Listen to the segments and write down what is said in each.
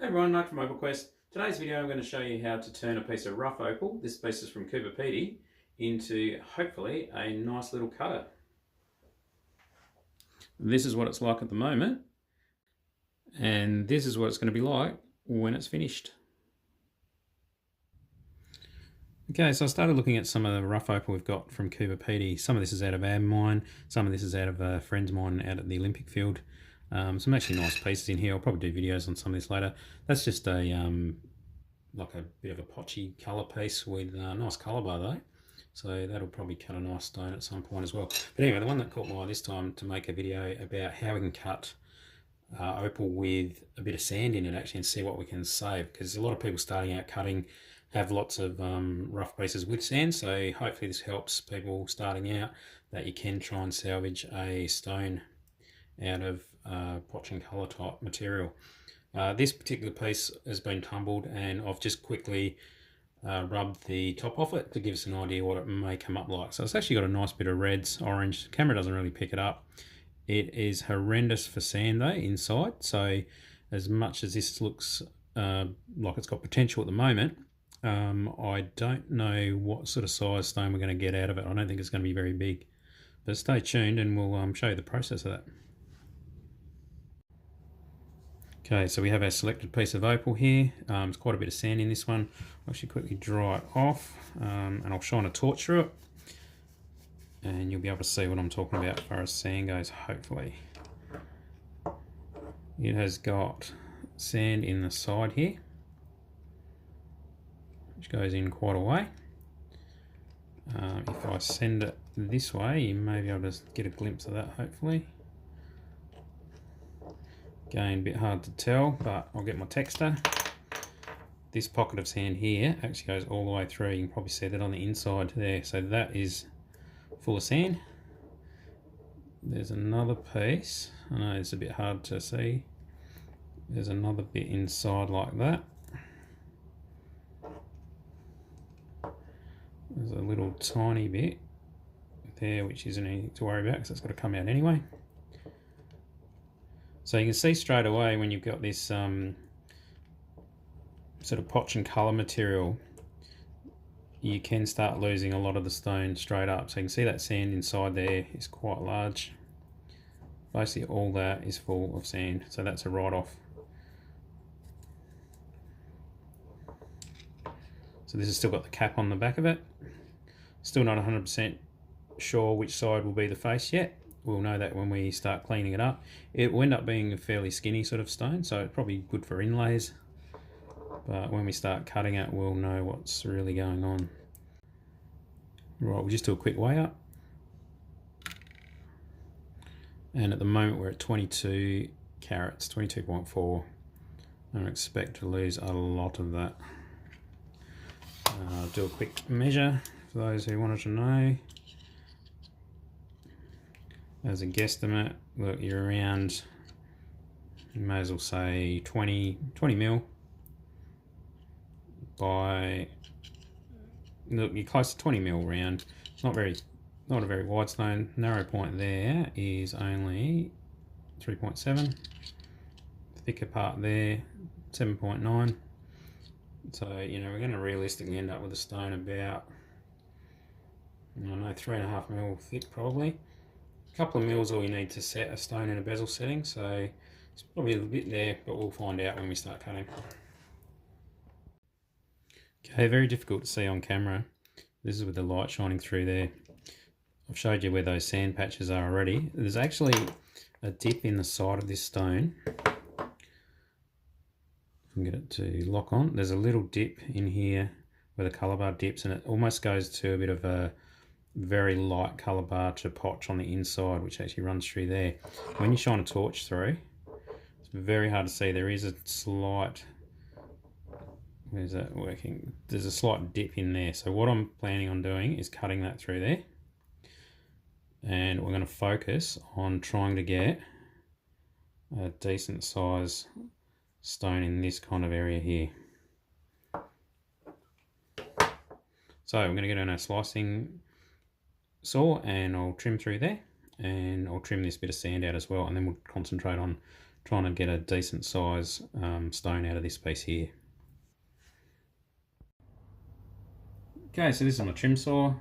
Hey everyone, Mike from Opal. Today's video I'm going to show you how to turn a piece of rough opal, this piece is from Coober Pedy, into hopefully a nice little cutter. This is what it's like at the moment, and this is what it's going to be like when it's finished. Okay, so I started looking at some of the rough opal we've got from Coober Pedy. Some of this is out of our mine, some of this is out of a friend's mine out at the Olympic field. Some actually nice pieces in here. I'll probably do videos on some of this later. That's just a like a bit of a potchy colour piece with a nice colour bar though. So that'll probably cut a nice stone at some point as well. But anyway, the one that caught my eye this time to make a video about how we can cut opal with a bit of sand in it actually and see what we can save. Because a lot of people starting out cutting have lots of rough pieces with sand. So hopefully this helps people starting out that you can try and salvage a stone out of potch and colour type material. This particular piece has been tumbled and I've just quickly rubbed the top off it to give us an idea what it may come up like. So it's actually got a nice bit of reds, orange. The camera doesn't really pick it up. It is horrendous for sand though inside, so as much as this looks like it's got potential at the moment, I don't know what sort of size stone we're going to get out of it. I don't think it's going to be very big, but stay tuned and we'll show you the process of that. Okay, so we have our selected piece of opal here. There's quite a bit of sand in this one. I'll actually quickly dry it off and I'll shine a torch through it and you'll be able to see what I'm talking about as far as sand goes, hopefully. It has got sand in the side here, which goes in quite a way. If I send it this way, you may be able to get a glimpse of that, hopefully. Again, a bit hard to tell, but I'll get my texter. This pocket of sand here actually goes all the way through. You can probably see that on the inside there. So that is full of sand. There's another piece. I know it's a bit hard to see. There's another bit inside like that. There's a little tiny bit there which isn't anything to worry about because it's got to come out anyway. So you can see straight away when you've got this sort of potch and colour material, you can start losing a lot of the stone straight up. So you can see that sand inside there is quite large. Basically all that is full of sand, so that's a write-off. So this has still got the cap on the back of it. Still not 100% sure which side will be the face yet. We'll know that when we start cleaning it up. It will end up being a fairly skinny sort of stone, so it's probably good for inlays. But when we start cutting it, we'll know what's really going on. Right, we'll just do a quick weigh up. And at the moment we're at 22 carats, 22.4. I don't expect to lose a lot of that. I'll do a quick measure for those who wanted to know. As a guesstimate, look, you're around, you may as well say 20 mil by, look, you're close to 20 mil round. It's not a very wide stone. Narrow point there is only 3.7. Thicker part there, 7.9. So, you know, we're going to realistically end up with a stone about, I don't know, 3.5 mil thick probably. A couple of mils all you need to set a stone in a bezel setting, so it's probably a little bit there, but we'll find out when we start cutting. Okay, very difficult to see on camera. This is with the light shining through there. I've showed you where those sand patches are already. There's actually a dip in the side of this stone. If I can get it to lock on. There's a little dip in here where the colour bar dips, and it almost goes to a bit of a very light colour bar to potch on the inside, which actually runs through there. When you shine a torch through, it's very hard to see. There is a slight, where's that working? There's a slight dip in there. So what I'm planning on doing is cutting that through there, and we're going to focus on trying to get a decent size stone in this kind of area here. So we're going to get on our slicing saw and I'll trim through there, and I'll trim this bit of sand out as well, and then we'll concentrate on trying to get a decent size stone out of this piece here. Okay, so this is my trim saw.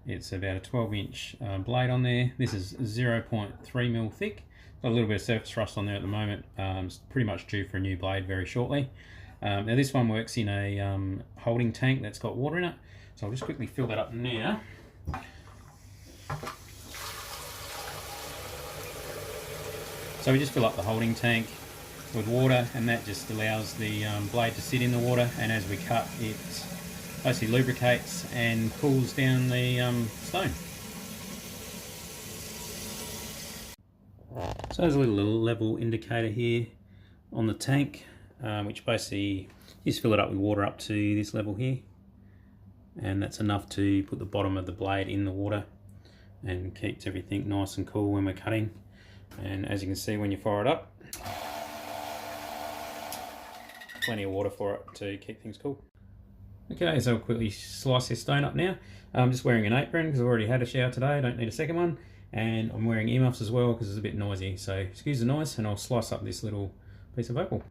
It's about a 12-inch blade on there. This is 0.3mm thick. Got a little bit of surface rust on there at the moment. It's pretty much due for a new blade very shortly. Now this one works in a holding tank that's got water in it. So I'll just quickly fill that up now. So we just fill up the holding tank with water, and that just allows the blade to sit in the water, and as we cut, it basically lubricates and cools down the stone. So there's a little level indicator here on the tank, which basically you just fill it up with water up to this level here, and that's enough to put the bottom of the blade in the water and keeps everything nice and cool when we're cutting. And as you can see, when you fire it up, plenty of water for it to keep things cool. Okay, so I'll quickly slice this stone up now. I'm just wearing an apron because I've already had a shower today. I don't need a second one. And I'm wearing earmuffs as well because it's a bit noisy. So excuse the noise, and I'll slice up this little piece of opal.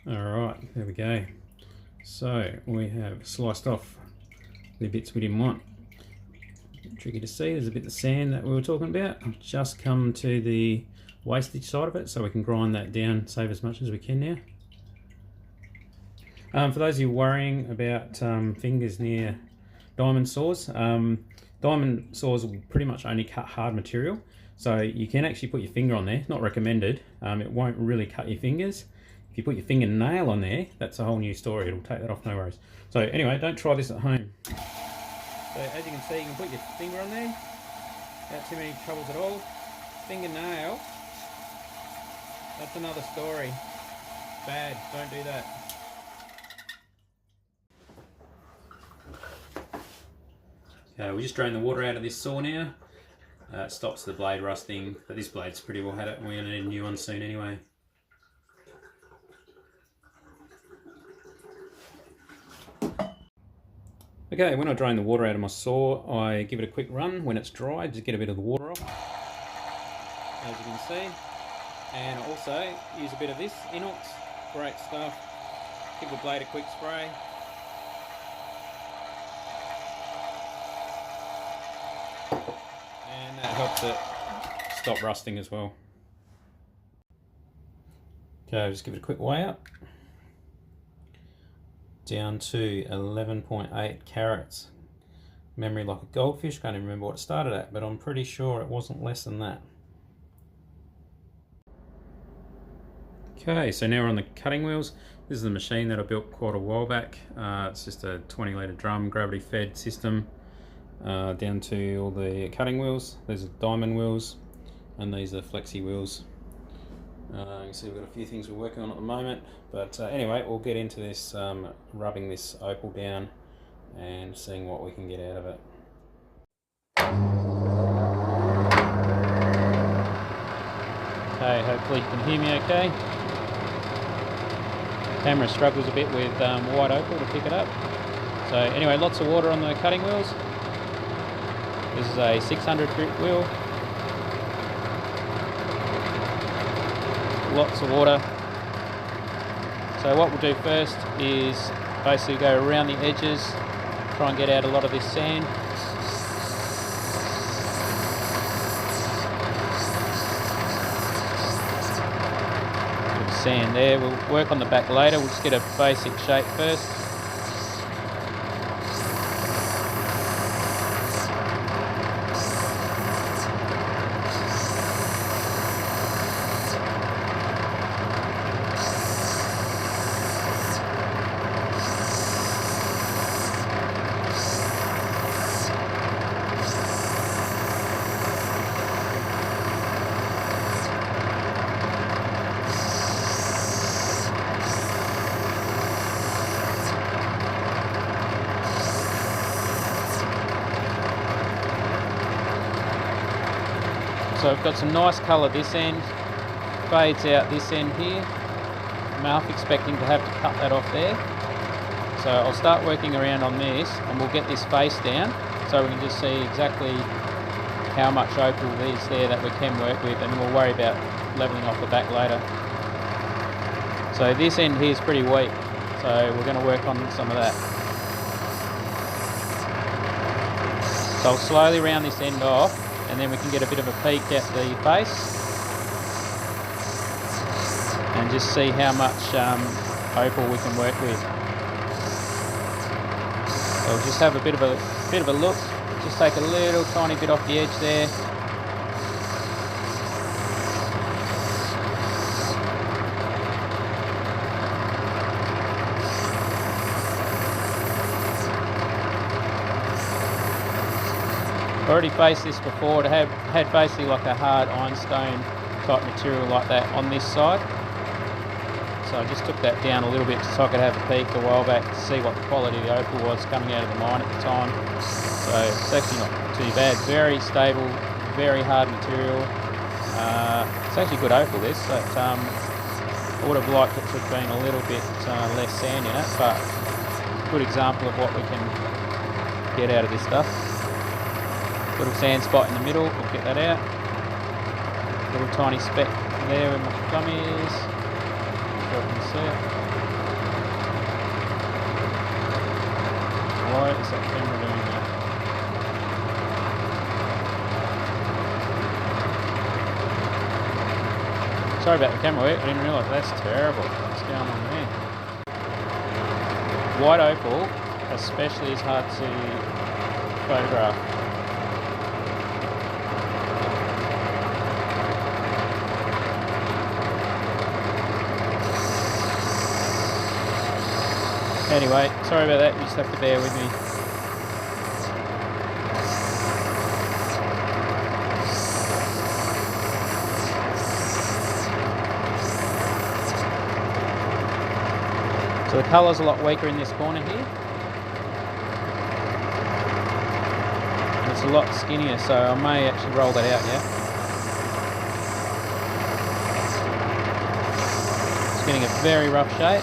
Alright, there we go. So we have sliced off the bits we didn't want. Tricky to see, there's a bit of sand that we were talking about. I've just come to the wastage side of it, so we can grind that down, save as much as we can now. For those of you worrying about fingers near diamond saws, diamond saws will pretty much only cut hard material, so you can actually put your finger on there. Not recommended. It won't really cut your fingers. If you put your fingernail on there, that's a whole new story. It'll take that off, no worries. So anyway, don't try this at home. So as you can see, you can put your finger on there, without too many troubles at all. Fingernail, that's another story. Bad, don't do that. Okay, we just drain the water out of this saw now. It stops the blade rusting, but this blade's pretty well had it, and we're going to need a new one soon anyway. Okay, when I drain the water out of my saw, I give it a quick run when it's dry, just get a bit of the water off, as you can see. And I also use a bit of this inox, great stuff. Give the blade a quick spray. And that helps it stop rusting as well. Okay, just give it a quick weigh up. Down to 11.8 carats. Memory like a goldfish, can't even remember what it started at, but I'm pretty sure it wasn't less than that. Okay, so now we're on the cutting wheels. This is the machine that I built quite a while back. It's just a 20-litre drum, gravity fed system, down to all the cutting wheels. These are diamond wheels, and these are flexi wheels. You can see we've got a few things we're working on at the moment, but anyway, we'll get into this rubbing this opal down and seeing what we can get out of it. Okay, hopefully you can hear me okay. The camera struggles a bit with white opal to pick it up. So anyway, lots of water on the cutting wheels. This is a 600 grit wheel. Lots of water. So what we'll do first is basically go around the edges, try and get out a lot of this sand. sand there. We'll work on the back later. We'll just get a basic shape first. So I've got some nice colour this end, fades out this end here. I'm half expecting to have to cut that off there. So I'll start working around on this and we'll get this face down so we can just see exactly how much opal is there that we can work with, and we'll worry about levelling off the back later. So this end here is pretty weak, so we're going to work on some of that. So I'll slowly round this end off, and then we can get a bit of a peek at the face and just see how much opal we can work with. So we'll just have a bit of a look. Just take a little tiny bit off the edge there. Already faced this before. It had basically like a hard ironstone type material like that on this side. So I just took that down a little bit so I could have a peek a while back to see what the quality of the opal was coming out of the mine at the time. So it's actually not too bad. Very stable, very hard material. It's actually good opal this, but I would have liked it to have been a little bit less sand in it, but good example of what we can get out of this stuff. Little sand spot in the middle, we'll get that out. Little tiny speck there where my thumb is. So I can see it. Why is that camera doing that? Sorry about the camera work, I didn't realise that's terrible. What's going on there? White opal especially is hard to photograph. Anyway, sorry about that, you just have to bear with me. So the colour's a lot weaker in this corner here. And it's a lot skinnier, so I may actually roll that out, yeah. It's getting a very rough shape.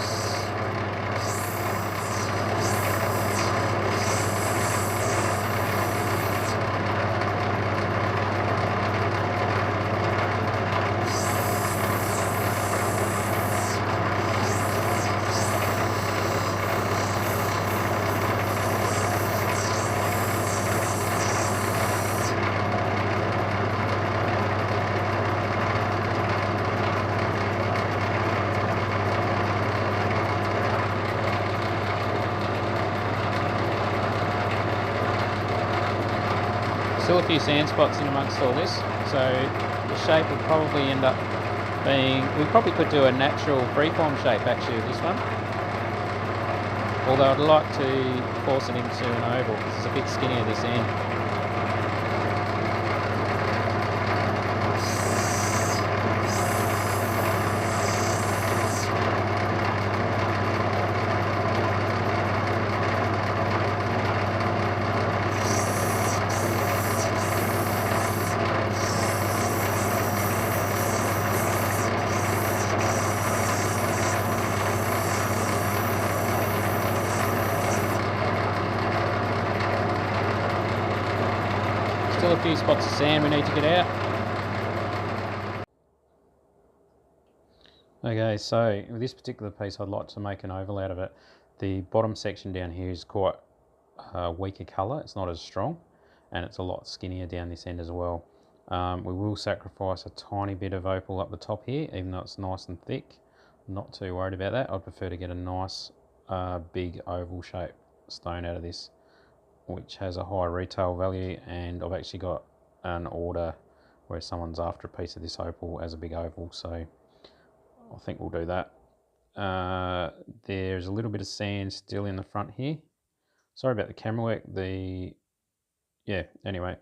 Still a few sand spots in amongst all this, so the shape will probably end up being, we probably could do a natural freeform shape actually with this one, although I'd like to force it into an oval because it's a bit skinnier this end. Still a few spots of sand we need to get out. Okay, so with this particular piece I'd like to make an oval out of it. The bottom section down here is quite a weaker colour, it's not as strong, and it's a lot skinnier down this end as well. We will sacrifice a tiny bit of opal up the top here, even though it's nice and thick. not too worried about that. I'd prefer to get a nice big oval shaped stone out of this, which has a high retail value, and I've actually got an order where someone's after a piece of this opal as a big oval, so I think we'll do that. There's a little bit of sand still in the front here. Sorry about the camera work. Yeah, anyway,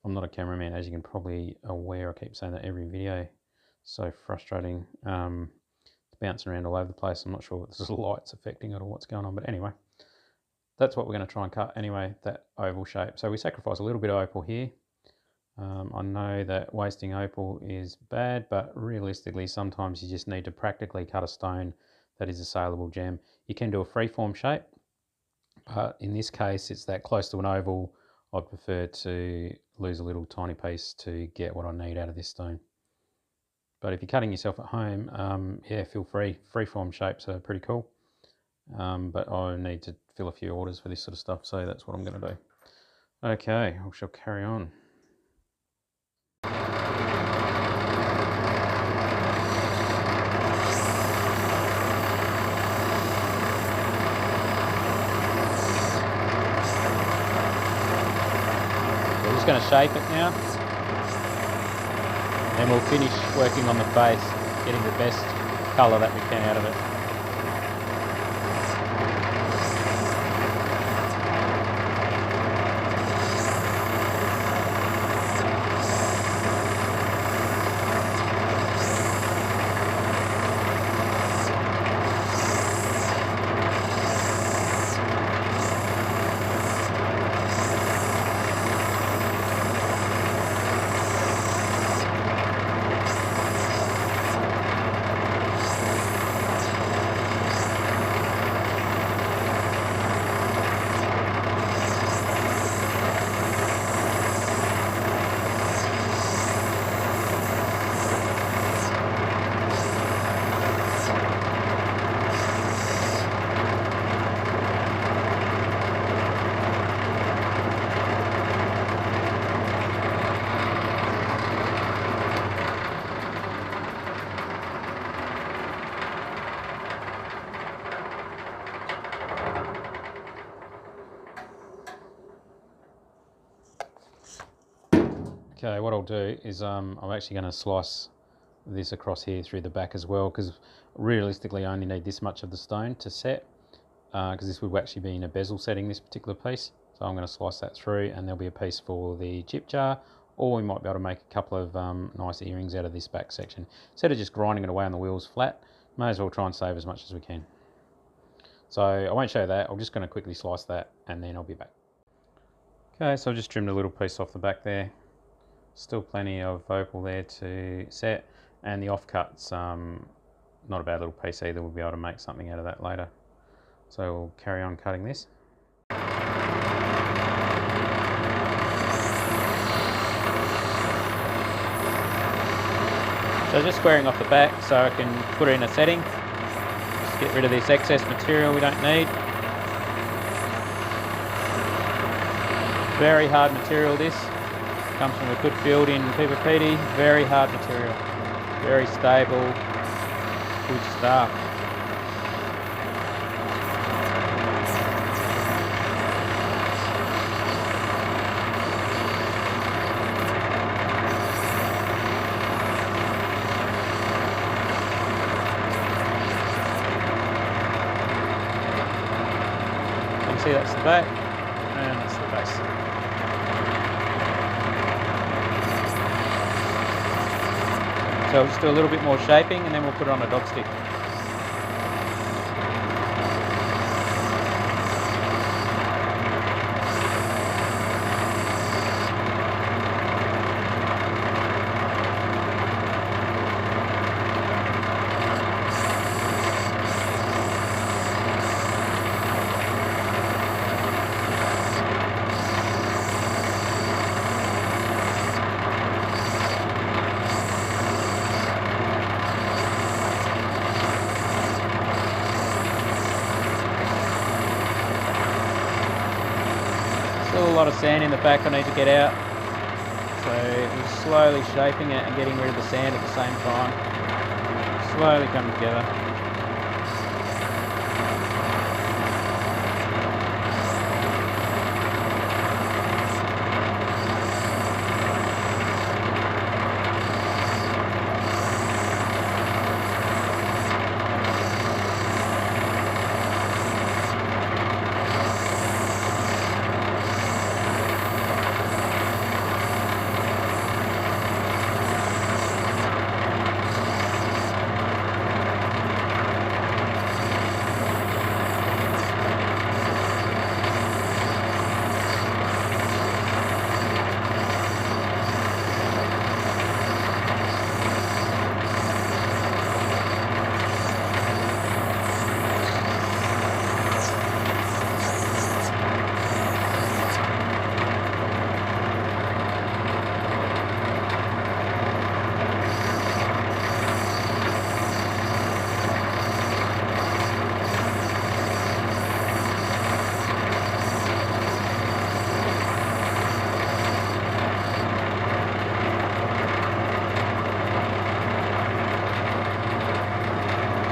I'm not a cameraman, as you can probably aware. I keep saying that every video. So frustrating. It's bouncing around all over the place. I'm not sure if the light's affecting it or what's going on, but anyway, that's what we're going to try and cut anyway, that oval shape. So we sacrifice a little bit of opal here. I know that wasting opal is bad, but realistically sometimes you just need to practically cut a stone that is a saleable gem. You can do a freeform shape, but in this case it's that close to an oval. I'd prefer to lose a little tiny piece to get what I need out of this stone. But if you're cutting yourself at home, yeah, feel free. Freeform shapes are pretty cool. But I need to fill a few orders for this sort of stuff, so that's what I'm going to do. Okay, we shall carry on. We're just going to shape it now, and we'll finish working on the face, getting the best colour that we can out of it. Okay, what I'll do is I'm actually going to slice this across here through the back as well, because realistically I only need this much of the stone to set, because this would actually be in a bezel setting, this particular piece. So I'm going to slice that through, and there'll be a piece for the chip jar, or we might be able to make a couple of nice earrings out of this back section. Instead of just grinding it away on the wheels flat, may as well try and save as much as we can. So I won't show that, I'm just going to quickly slice that and then I'll be back. Okay, so I've just trimmed a little piece off the back there. Still plenty of opal there to set, and the offcut's not a bad little piece either. We'll be able to make something out of that later. So we'll carry on cutting this. So just squaring off the back so I can put it in a setting. Just get rid of this excess material we don't need. Very hard material this. Comes from a good field in Coober Pedy. Very hard material. Very stable. Good stuff. You can see that's the back, and that's the base. So I'll just do a little bit more shaping and then we'll put it on a dog stick. Still a lot of sand in the back I need to get out, so we're slowly shaping it and getting rid of the sand at the same time. Slowly coming together.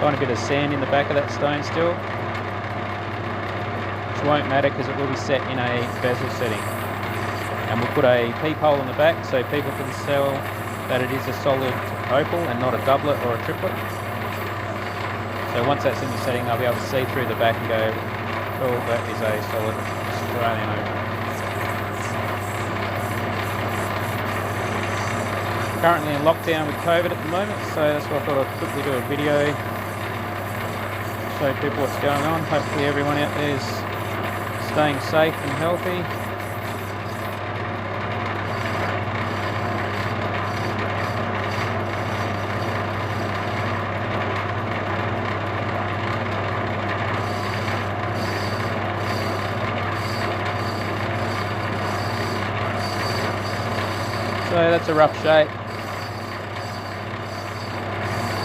tiny bit of sand in the back of that stone still, which won't matter because it will be set in a bezel setting. And we'll put a peephole in the back so people can tell that it is a solid opal and not a doublet or a triplet. So once that's in the setting, they'll be able to see through the back and go, oh, that is a solid Australian opal. Currently in lockdown with COVID at the moment, so that's why I thought I'd quickly do a video, show people what's going on. Hopefully everyone out there is staying safe and healthy. So that's a rough shape.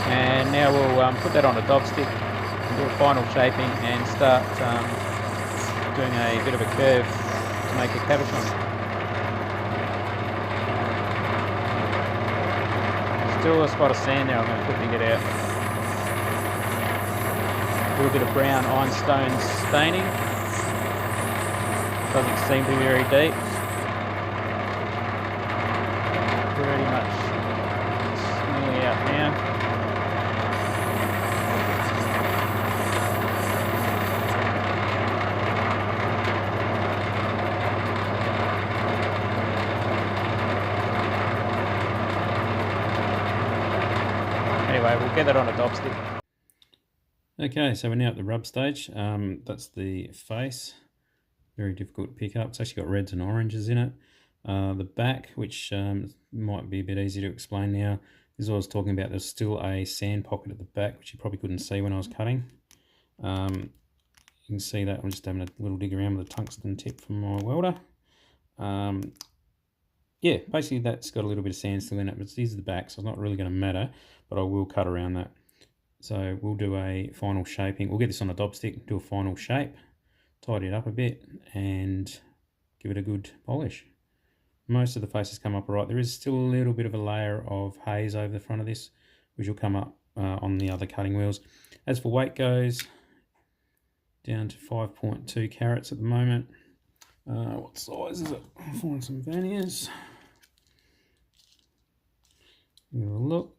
And now we'll put that on a dob stick and do a final shaping and start doing a bit of a curve to make a cabochon. Still a spot of sand there I'm going to quickly get out. A little bit of brown ironstone staining. Doesn't seem to be very deep. Pretty much nearly out now. Anyway, we'll get that on a dob stick. Okay, so we're now at the rub stage. That's the face. Very difficult to pick up. It's actually got reds and oranges in it. The back, which might be a bit easy to explain now, is what I was talking about. There's still a sand pocket at the back, which you probably couldn't see when I was cutting. You can see that I'm just having a little dig around with a tungsten tip from my welder. Yeah, basically that's got a little bit of sand still in it, but this is the back, so it's not really going to matter, but I will cut around that. So we'll do a final shaping. We'll get this on a dob stick, do a final shape, tidy it up a bit, and give it a good polish. Most of the faces come up all right. There is still a little bit of a layer of haze over the front of this, which will come up on the other cutting wheels. As for weight goes, down to 5.2 carats at the moment. What size is it? I'll find some verniers. Give it a look.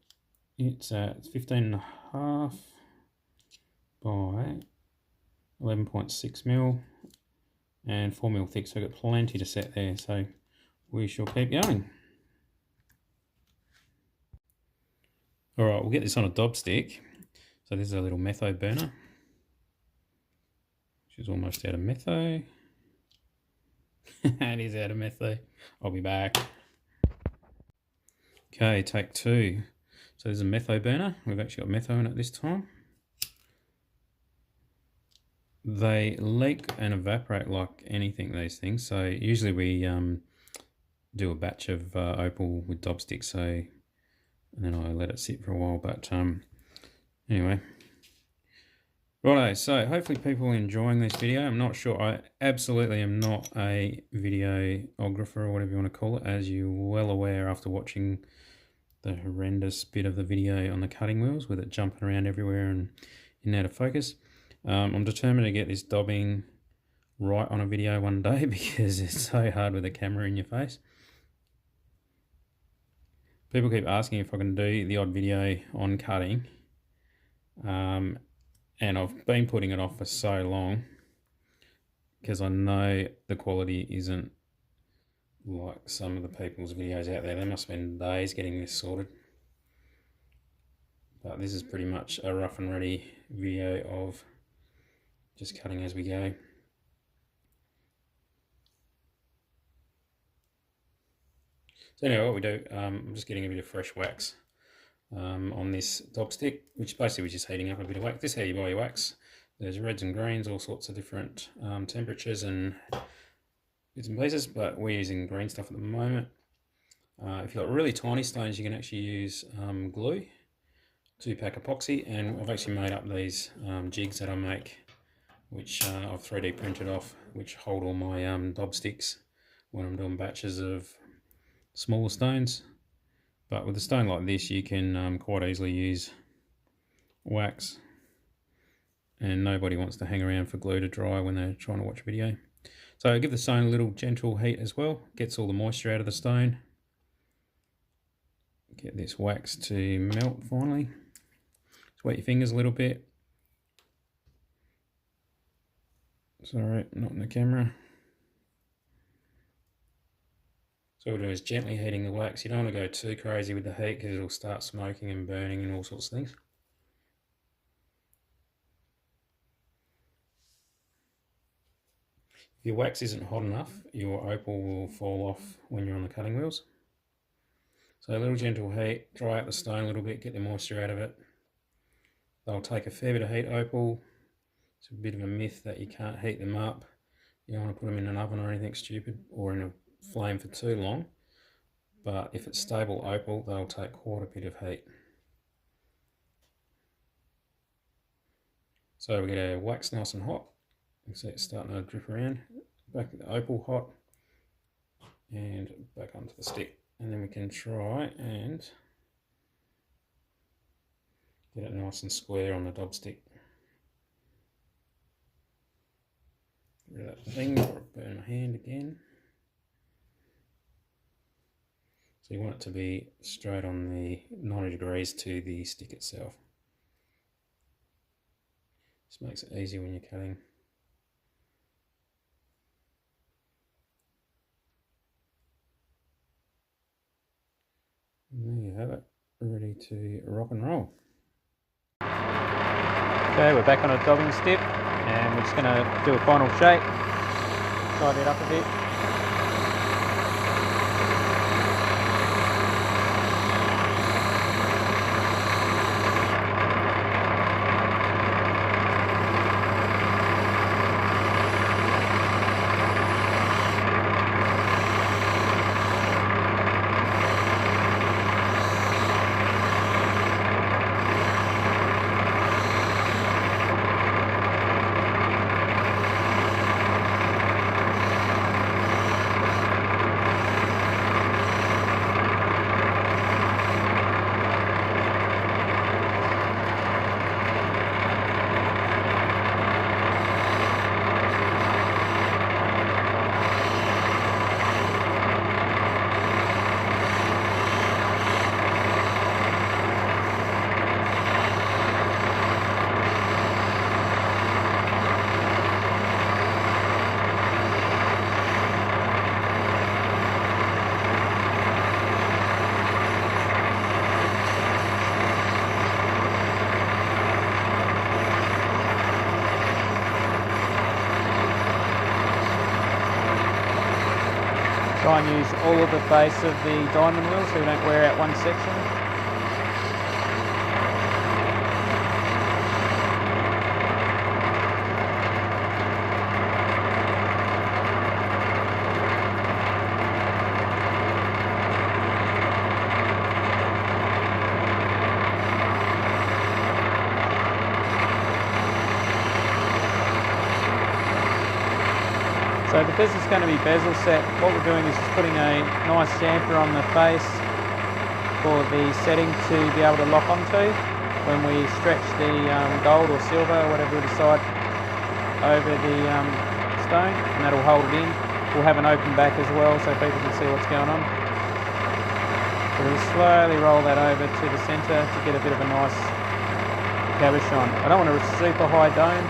It's at 15.5 by 11.6 mil and 4 mil thick, so we've got plenty to set there. So we shall keep going. All right, we'll get this on a dob stick. So this is a little metho burner, which is almost out of metho. It is out of metho. I'll be back. Okay, take two. So there's a metho burner. We've actually got metho in it this time. They leak and evaporate like anything, these things. So usually we do a batch of opal with dob sticks, so, and then I let it sit for a while. But anyway, righto. So hopefully people are enjoying this video. I'm not sure. I absolutely am not a videographer or whatever you want to call it, as you're well aware after watching the horrendous bit of the video on the cutting wheels with it jumping around everywhere and in and out of focus. I'm determined to get this dobbing right on a video one day because it's so hard with a camera in your face. People keep asking if I can do the odd video on cutting, and I've been putting it off for so long because I know the quality isn't like some of the people's videos out there. They must spend days getting this sorted. But this is pretty much a rough and ready video of just cutting as we go. So anyway, what we do, I'm just getting a bit of fresh wax on this dob stick, which basically we're just heating up a bit of wax. This is how you buy your wax. There's reds and greens, all sorts of different temperatures and bits and pieces, but we're using green stuff at the moment. If you've got really tiny stones, you can actually use glue, 2-pack epoxy, and I've actually made up these jigs that I make, which I've 3D printed off, which hold all my dob sticks when I'm doing batches of smaller stones. But with a stone like this, you can quite easily use wax and nobody wants to hang around for glue to dry when they're trying to watch a video. So give the stone a little gentle heat as well, gets all the moisture out of the stone. Get this wax to melt finally. Just wet your fingers a little bit. Sorry, not in the camera. So what we'll do is gently heating the wax. You don't want to go too crazy with the heat because it'll start smoking and burning and all sorts of things. If your wax isn't hot enough, your opal will fall off when you're on the cutting wheels. So a little gentle heat, dry out the stone a little bit, get the moisture out of it. They'll take a fair bit of heat, opal. It's a bit of a myth that you can't heat them up. You don't want to put them in an oven or anything stupid or in a flame for too long. But if it's stable opal, they'll take quite a bit of heat. So we get our wax nice and hot. You can see it's starting to drip around. Back at the opal hot and back onto the stick. And then we can try and get it nice and square on the dob stick. Get rid of that thing or burn my hand again. So you want it to be straight on the 90 degrees to the stick itself. Just makes it easy when you're cutting. And there you have it, ready to rock and roll. Okay, we're back on a dobbing stick and we're just going to do a final shape, tidy it up a bit. Try and use all of the face of the diamond wheel so we don't wear out one section. So because it's going to be bezel set, what we're doing is just putting a nice chamfer on the face for the setting to be able to lock onto when we stretch the gold or silver or whatever we decide over the stone, and that'll hold it in. We'll have an open back as well so people can see what's going on. So we'll slowly roll that over to the centre to get a bit of a nice cabochon. I don't want a super high dome.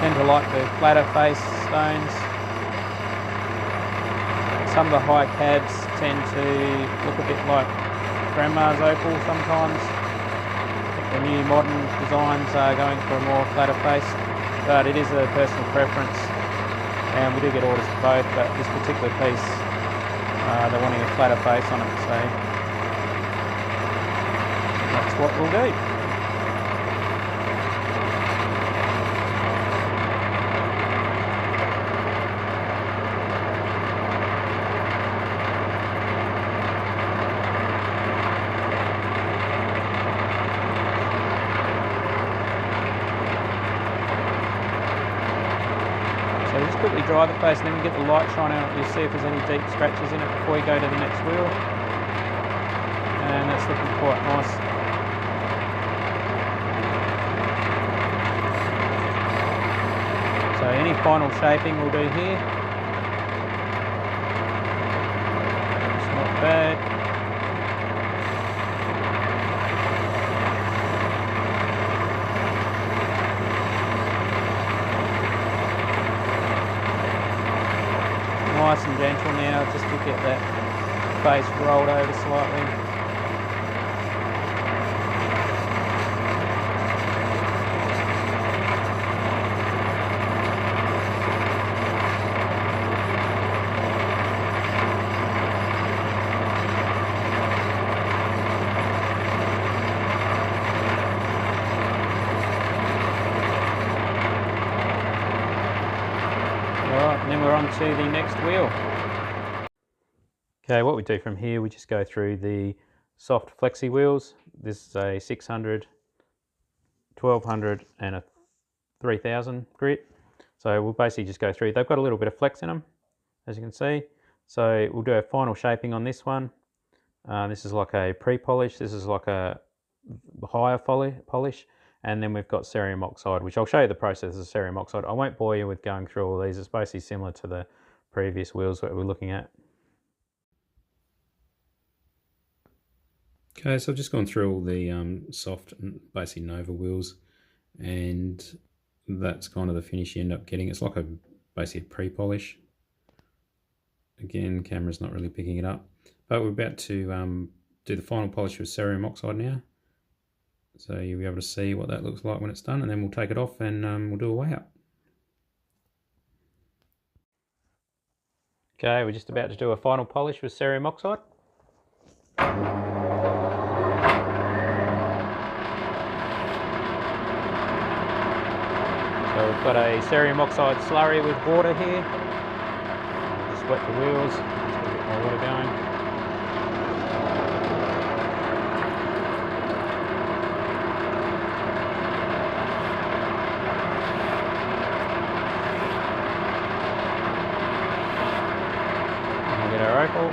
I tend to like the flatter face stones. Some of the high cabs tend to look a bit like grandma's opal sometimes. The new modern designs are going for a more flatter face, but it is a personal preference and we do get orders for both, but this particular piece they're wanting a flatter face on it, so that's what we'll do. So just quickly dry the face and then we get the light shine out. You'll see if there's any deep scratches in it before you go to the next wheel. And that's looking quite nice. So any final shaping we'll do here. It's not bad. Nice and gentle now, just to get that face rolled over slightly. Alright, and then we're on to the next wheel. Okay, what we do from here, we just go through the soft flexi wheels. This is a 600, 1200 and a 3000 grit. So we'll basically just go through. They've got a little bit of flex in them, as you can see. So we'll do a final shaping on this one. This is like a pre-polish. This is like a higher polish. And then we've got cerium oxide, which I'll show you the process of cerium oxide. I won't bore you with going through all these. It's basically similar to the previous wheels that we're looking at. Okay, so I've just gone through all the soft, basically Nova wheels, and that's kind of the finish you end up getting. It's like basically a pre-polish. Again, camera's not really picking it up, but we're about to do the final polish with cerium oxide now. So you'll be able to see what that looks like when it's done, and then we'll take it off and we'll do a weigh out. Okay, we're just about to do a final polish with cerium oxide. So we've got a cerium oxide slurry with water here. Just wet the wheels, just a bit more water going. Get our Opal.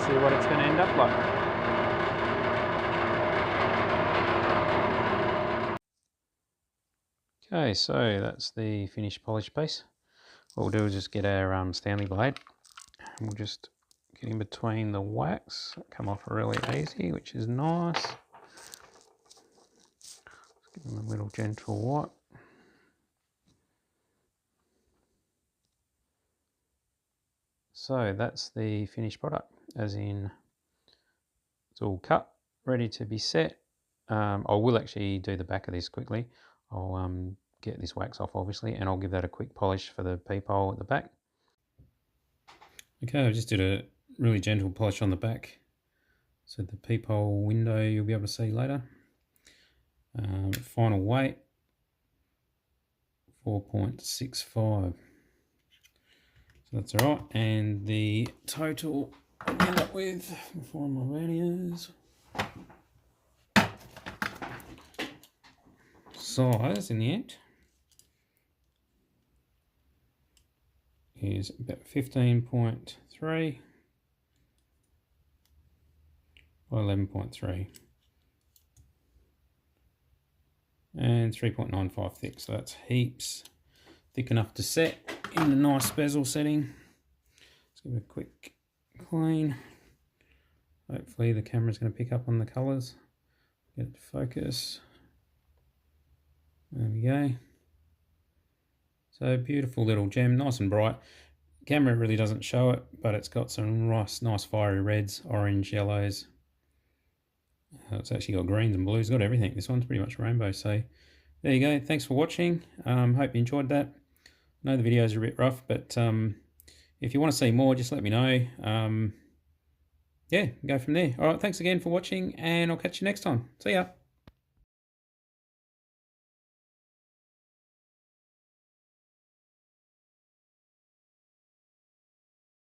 See what it's going to end up like. Okay, so that's the finished polished piece. What we'll do is just get our Stanley blade, and we'll just get in between the wax, come off really easy, which is nice. Just give them a little gentle wipe. So that's the finished product, as in it's all cut, ready to be set. I will actually do the back of this quickly. I'll get this wax off obviously, and I'll give that a quick polish for the peephole at the back. Okay, I just did a really gentle polish on the back. So the peephole window you'll be able to see later. Final weight, 4.65. So that's all right, and the total I end up with, before my videos, size in the end is about 15.3 by 11.3 and 3.95 thick, so that's heaps thick enough to set in a nice bezel setting. Let's give it a quick clean. Hopefully the camera's going to pick up on the colours. Get it to focus. There we go. So beautiful little gem, nice and bright. Camera really doesn't show it, but it's got some nice fiery reds, orange, yellows. It's actually got greens and blues, got everything. This one's pretty much rainbow. So there you go. Thanks for watching. Hope you enjoyed that. I know the videos are a bit rough, but if you want to see more, just let me know. Yeah, go from there. All right, thanks again for watching, and I'll catch you next time. See ya.